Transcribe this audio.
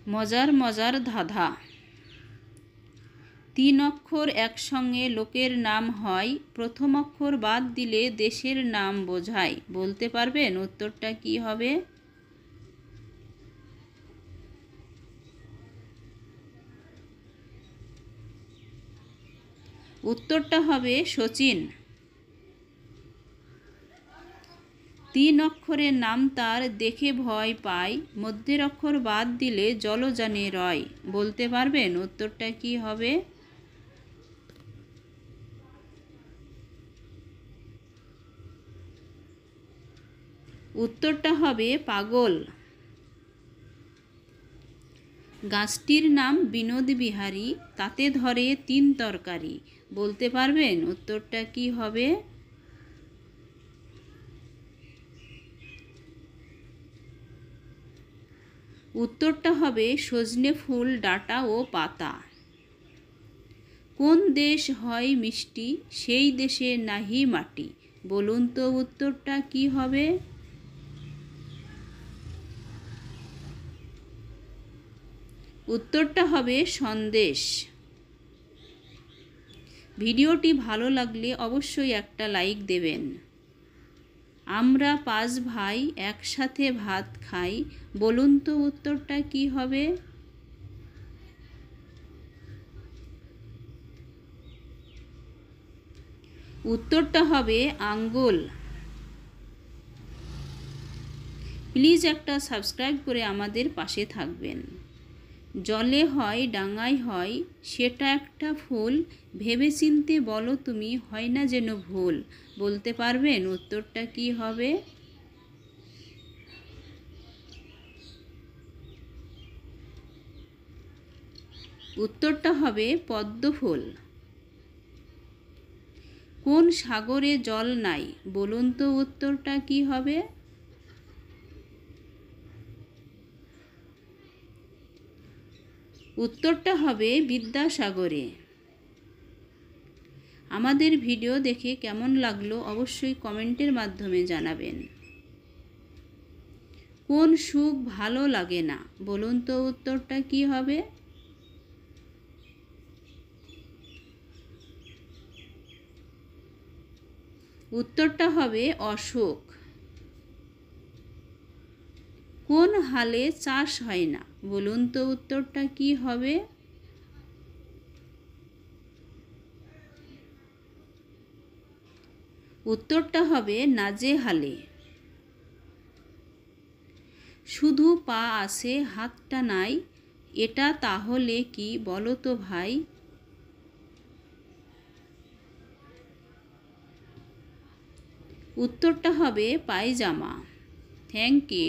মজার মজার ধাঁধা। 3 অক্ষর একসঙ্গে লোকের নাম হয়, প্রথম অক্ষর বাদ দিলে দেশের নাম বোঝায়। বলতে পারবেন উত্তরটা কি হবে? উত্তরটা হবে শচীন। 3 অক্ষরের নাম তার, দেখে ভয় পায়, মধ্যের অক্ষর বাদ দিলে জলযানে রয়। বলতে পারবেন উত্তরটা কি হবে? উত্তরটা হবে পাগল। গাছটির নাম বিনোদ বিহারী, তাতে ধরে 3 তরকারি। বলতে পারবেন উত্তরটা কি হবে? উত্তরটা হবে সজনে ফুল, ডাঁটা ও পাতা। কোন দেশ হয় মিষ্টি, সেই দেশে নাহি মাটি। বলুন তো উত্তরটা কি হবে? উত্তরটা হবে সন্দেশ। ভিডিওটি ভালো লাগলে অবশ্যই একটা লাইক দেবেন। আমরা 5 ভাই একসাথে ভাত খাই। বলুন তো উত্তরটা কি হবে? উত্তরটা হবে আঙ্গুল। প্লিজ একটা সাবস্ক্রাইব করে আমাদের পাশে থাকবেন। জলে হয় ডাঙায় হয়, সেটা একটা ফুল, ভেবেচিন্তে বলো তুমি, হয় না যেন ভুল। বলতে পারবেন উত্তরটা কি হবে? উত্তরটা হবে পদ্ম ফুল। কোন সাগরে জল নাই? বলুন তো উত্তরটা কি হবে? উত্তরটা হবে বিদ্যাসাগরে। আমাদের ভিডিও দেখে কেমন লাগলো অবশ্যই কমেন্টের মাধ্যমে জানাবেন। কোন সুখ ভালো লাগে না? বলুন তো উত্তরটা কি হবে? উত্তরটা হবে অসুখ। কোন হালে চাষ হয় না? বলুন তো উত্তরটা কি হবে? উত্তরটা হবে নাজেহালে। শুধু পা আছে হাতটা নাই, এটা তাহলে কি বলো তো ভাই? উত্তরটা হবে পায়জামা। Thank you.